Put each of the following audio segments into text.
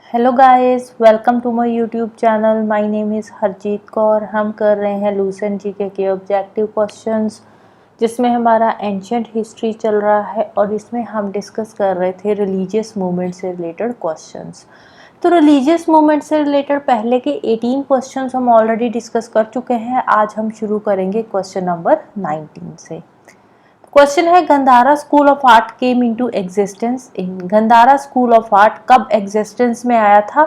Hello guys, welcome to my YouTube channel. My name is Harjeet Kaur. हम कर रहे हैं लूसेंट जीके के ऑब्जेक्टिव क्वेश्चंस, जिसमें हमारा एंशियंट हिस्ट्री चल रहा है और इसमें हम डिस्कस कर रहे थे रिलीजियस मूवमेंट से रिलेटेड क्वेश्चंस। तो रिलीजियस मूवमेंट से रिलेटेड पहले के 18 क्वेश्चंस हम ऑलरेडी डिस्कस कर चुके हैं। आज हम शुरू करेंगे क्वेश्चन नंबर 19 से। क्वेश्चन है, Gandhara school of art came into existence in. Gandhara school of art कब एग्जिस्टेंस में आया था?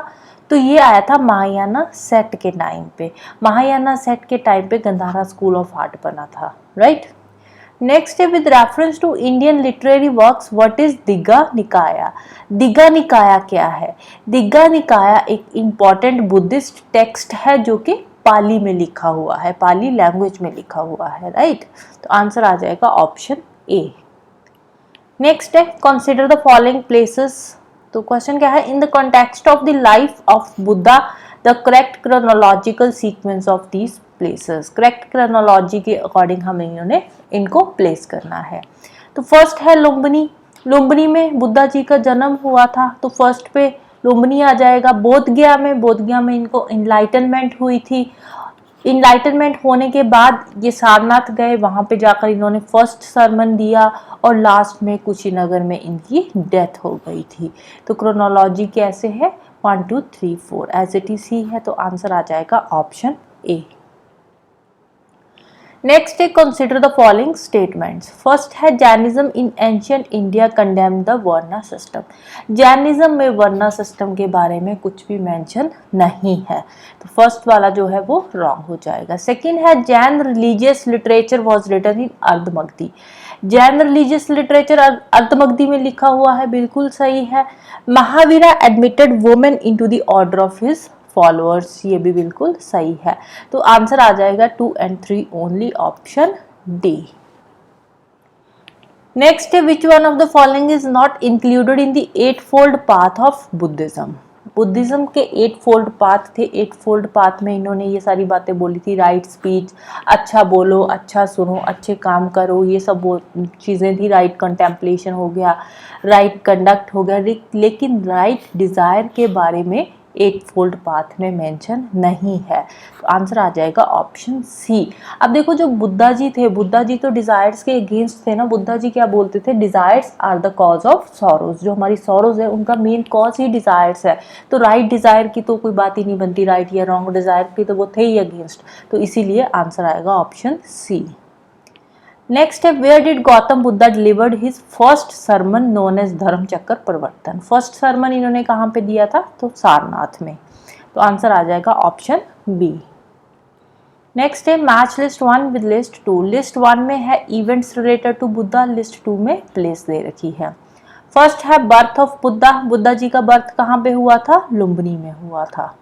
तो ये आया था महायाना सेट के टाइम पे। महायाना सेट के टाइम पे गंधारा स्कूल ऑफ आर्ट बना था, राइट। नेक्स्ट है, with reference to Indian literary works what is Digha Nikaya. Digha Nikaya क्या है? दिग्गा निकाया एक इंपॉर्टेंट बुद्धिस्ट टेक्स्ट है जो कि पाली में लिखा हुआ है, पाली लैंग्वेज में लिखा हुआ है, राइट। तो आंसर आ जाएगा ऑप्शन ए। नेक्स्ट है, कंसीडर द फॉलोइंग प्लेसेस। तो क्वेश्चन क्या है, in the context of the life of Buddha the correct chronological sequence of these places. Correct chronology के अकॉर्डिंग हमें इनको प्लेस करना है। तो फर्स्ट है लुम्बिनी। लुम्बिनी में बुद्धा जी का जन्म हुआ था, तो फर्स्ट पे लुम्बिनी आ जाएगा। बोधगया में इनको इनलाइटनमेंट हुई थी। इनलाइटनमेंट होने के बाद ये सारनाथ गए, वहां पे जाकर इन्होंने फर्स्ट सरमन दिया और लास्ट में कुशीनगर में इनकी डेथ हो गई थी। तो क्रोनोलॉजी कैसे है, 1 2 3 4 एज इट इज ही है। तो आंसर आ जाएगा ऑप्शन ए। नेक्स्ट है, consider the following statements. First है, Jainism in ancient India condemn the varna system. Jainism में वर्ना सिस्टम के बारे में कुछ भी मेंशन नहीं है, तो फर्स्ट वाला जो है वो रॉन्ग हो जाएगा। सेकंड है, Jain religious literature was written in Ardhamagadhi. Jain religious literature Ardhamagadhi में लिखा हुआ है, बिल्कुल सही है। Mahavira admitted women into the order of his followers, ये भी बिल्कुल सही है। तो आंसर आ जाएगा 2 and 3 only, option D. Next है, which one of the following is not included in the 8 fold path of Buddhism. Buddhism के 8 फोल्ड पाथ थे। 8 फोल्ड पाथ में इन्होंने ये सारी बातें बोली थी, राइट स्पीच, अच्छा बोलो, अच्छा सुनो, अच्छे काम करो, ये सब चीज़ें थी। राइट कंटेम्पलेशन हो गया, राइट कंडक्ट हो गया, लेकिन राइट डिज़ायर के बारे में 8 फोल्ड पाथ में मेंशन नहीं है। तो आंसर आ जाएगा ऑप्शन सी। अब देखो, जो बुद्धा जी थे, बुद्धा जी तो डिजायर्स के अगेंस्ट थे ना। बुद्धा जी क्या बोलते थे, desires are the cause of sorrows. जो हमारी सॉरोज है उनका मेन कॉज ही डिजायर्स है। तो राइट डिजायर की तो कोई बात ही नहीं बनती, राइट या रॉन्ग डिजायर की तो वो थे ही अगेंस्ट। तो इसीलिए आंसर आएगा ऑप्शन सी। नेक्स्ट है, where did Gautam Buddha delivered his first sermon known as Dharma Chakra प्रवर्तन। फर्स्ट सरमन इन्होंने कहाँ पे दिया था, तो सारनाथ में। तो आंसर आ जाएगा ऑप्शन बी। नेक्स्ट है, match list 1 with list 2। List 1 में है events related to Buddha, list 2 में प्लेस दे रखी है। फर्स्ट है बर्थ ऑफ बुद्धा। बुद्धा जी का बर्थ कहाँ पे हुआ था, लुम्बिनी में हुआ था।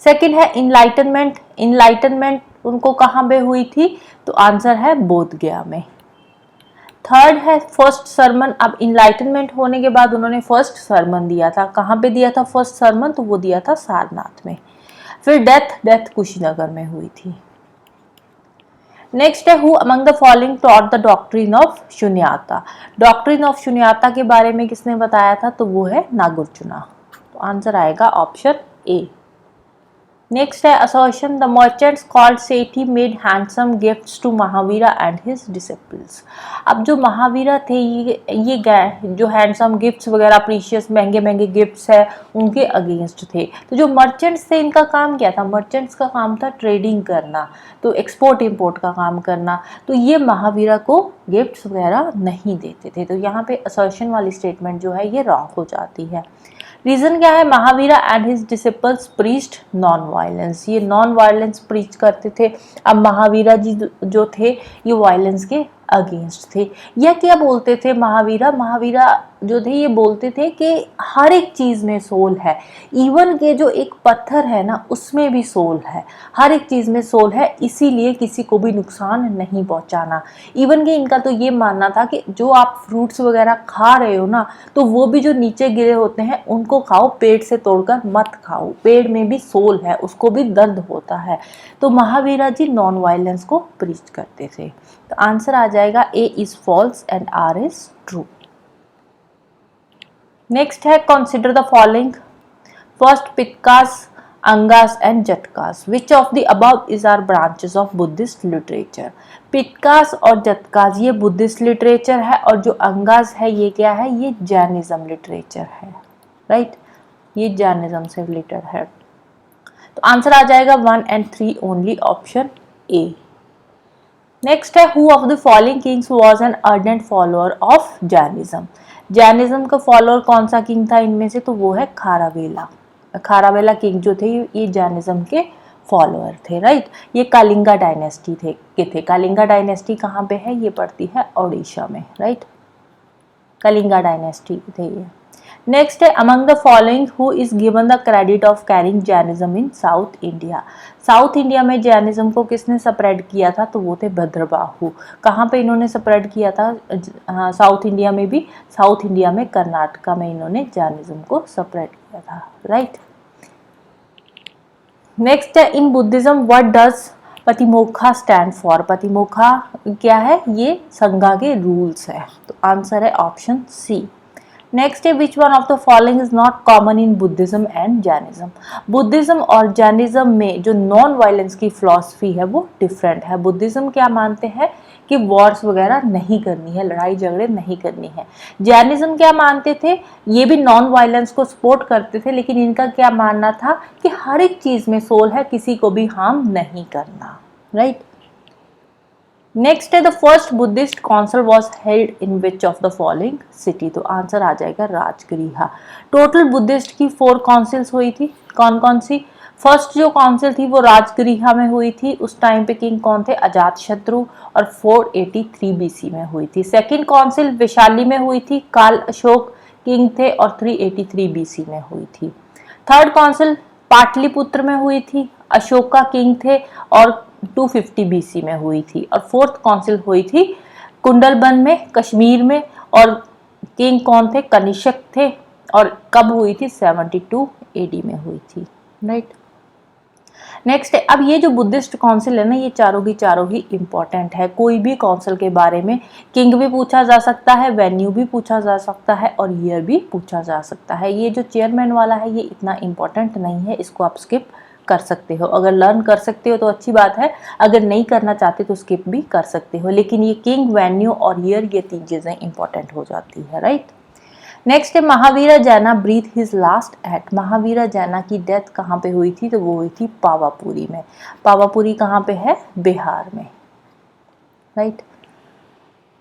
सेकंड है इनलाइटनमेंट। इनलाइटनमेंट उनको कहाँ पे हुई थी, तो आंसर है बोधगया में। थर्ड है फर्स्ट सरमन। अब इनलाइटनमेंट होने के बाद उन्होंने फर्स्ट सरमन दिया था, कहाँ पे दिया था फर्स्ट सरमन, तो वो दिया था सारनाथ में। फिर डेथ कुशीनगर में हुई थी। नेक्स्ट है, who among the following taught the doctrine of शून्यता। डॉक्ट्रिन ऑफ शून्यता के बारे में किसने बताया था, तो वो है नागार्जुना। तो आंसर आएगा ऑप्शन ए। नेक्स्ट है, assertion the merchants called Sethi made handsome gifts to Mahavira and his disciples. अब जो महावीरा थे ये जो हैंडसम गिफ्ट्स वगैरह, प्रीशियस महंगे महंगे गिफ्ट्स है, उनके अगेंस्ट थे। तो जो मर्चेंट्स थे, इनका काम क्या था, मर्चेंट्स का काम था ट्रेडिंग करना, तो एक्सपोर्ट इम्पोर्ट का काम करना। तो ये महावीरा को गिफ्ट्स वगैरह नहीं देते थे। तो यहाँ पे असर्शन वाली स्टेटमेंट जो है ये रॉन्ग हो जाती है। रीजन क्या है, Mahavira and his disciples preached non violence. ये नॉन वायलेंस प्रीच करते थे। अब महावीरा जी जो थे ये वायलेंस के अगेंस्ट थे। यह क्या बोलते थे, महावीरा जो थे ये बोलते थे कि हर एक चीज में सोल है। इवन के जो एक पत्थर है ना, उसमें भी सोल है। हर एक चीज में सोल है, इसीलिए किसी को भी नुकसान नहीं पहुंचाना। इवन के इनका तो ये मानना था कि जो आप फ्रूट्स वगैरह खा रहे हो ना, तो वो भी जो नीचे गिरे होते हैं उनको खाओ, पेड़ से तोड़कर मत खाओ। पेड़ में भी सोल है, उसको भी दर्द होता है। तो महावीरा जी नॉन वायलेंस को प्रीच करते थे। तो आंसर आ जाएगा A is false and R is true. Next है, consider the following. First Pitakas, Angas and Jatakas. Which of the above is are branches of Buddhist literature. Pitakas और जटकास ये बुद्धिस्ट लिटरेचर है और जो अंगास है ये क्या है, ये जैनिज्म लिटरेचर है. राइट, ये जैनिज्म से रिलेटेड है. तो आंसर आ जाएगा 1 and 3 only, option A. Next है, who of the following kings was an ardent follower of Jainism. Jainism का फॉलोअर कौन सा किंग था इनमें से, तो वो है खारावेला. खारावेला किंग जो थे ये जैनिज्म के फॉलोअर थे. राइट, ये कलिंगा डायनेस्टी थे. कलिंगा डायनेस्टी कहाँ पे है, ये पड़ती है ओडिशा में. राइट, कलिंगा डायनेस्टी थे ये. नेक्स्ट है, among the following who is given the credit of carrying Jainism in south India. South India में जैनिज्म को किसने स्प्रेड किया था, तो वो थे भद्रबाहु. कहाँ पे इन्होंने स्प्रेड किया था, साउथ इंडिया में भी, साउथ इंडिया में कर्नाटका में इन्होंने जैनिज्म को स्प्रेड किया था. राइट. नेक्स्ट है, in Buddhism what does Patimokkha stand for. Patimokkha क्या है, ये संघा के रूल्स है. तो आंसर है ऑप्शन सी. नेक्स्ट है, which one of the following is not common in Buddhism and Jainism. Buddhism और जैनिज्म में जो नॉन वायलेंस की फिलॉसफी है वो डिफरेंट है. बुद्धिज्म क्या मानते हैं कि वॉर्स वगैरह नहीं करनी है, लड़ाई झगड़े नहीं करनी है. जैनिज्म क्या मानते थे, ये भी नॉन वायलेंस को सपोर्ट करते थे, लेकिन इनका क्या मानना था कि हर एक चीज में सोल है, किसी को भी हार्म नहीं करना. राइट. नेक्स्ट है, the first Buddhist council was held in which of the following city. तो आंसर आ जाएगा राजगृहा. टोटल बुद्धिस्ट की 4 काउंसिल्स हुई थी. कौन कौन सी. फर्स्ट जो काउंसिल थी वो राजगृहा में हुई थी. उस टाइम पे किंग कौन थे, अजातशत्रु, और 483 BC में हुई थी. सेकंड काउंसिल वैशाली में हुई थी, काल अशोक किंग थे और 383 BC में हुई थी. थर्ड काउंसिल पाटलिपुत्र में हुई थी, अशोका किंग थे और 250 BC में हुई थी. और फोर्थ काउंसिल हुई थी कुंडलबन में, कश्मीर में, और किंग कौन थे, कनिष्क थे, और कब हुई थी, 72 AD में हुई थी. राइट. नेक्स्ट है, अब ये जो बुद्धिस्ट काउंसिल है ना, ये चारों की चारों ही इंपॉर्टेंट है. कोई भी काउंसिल के बारे में किंग भी पूछा जा सकता है, वेन्यू भी पूछा जा सकता है, और ईयर भी पूछा जा सकता है. ये जो चेयरमैन वाला है ये इतना इंपॉर्टेंट नहीं है, इसको आप स्किप कर सकते हो. अगर लर्न कर सकते हो तो अच्छी बात है, अगर नहीं करना चाहते तो स्किप भी कर सकते हो. लेकिन ये किंग, वेन्यू और ईयर, ये 3 चीजें इंपॉर्टेंट हो जाती है. राइट. नेक्स्ट है, Mahavira Jaina breathe his last at. Mahavira Jaina की डेथ कहाँ पे हुई थी, तो वो हुई थी पावापुरी में. पावापुरी कहाँ पे है, बिहार में. Right.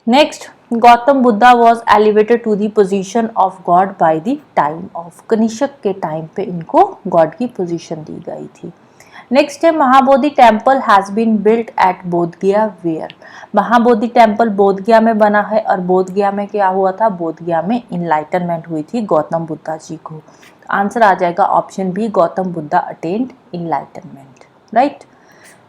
Next, Gautam Buddha was elevated to the position of God by the time of. Kanishka के टाइम पे इनको गॉड की पोजीशन दी गई थी. नेक्स्ट है, Mahabodhi temple has been built at Bodhgaya where. Mahabodhi temple Bodhgaya में बना है, और बोधगया में क्या हुआ था, बोधगया में इनलाइटनमेंट हुई थी गौतम बुद्धा जी को. आंसर आ जाएगा option B, Gautam Buddha attend enlightenment. Right.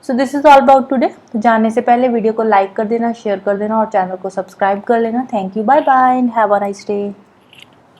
So this is all about today. तो जाने से पहले वीडियो को लाइक कर देना, शेयर कर देना और चैनल को सब्सक्राइब कर लेना. Thank you, bye bye and have a nice day.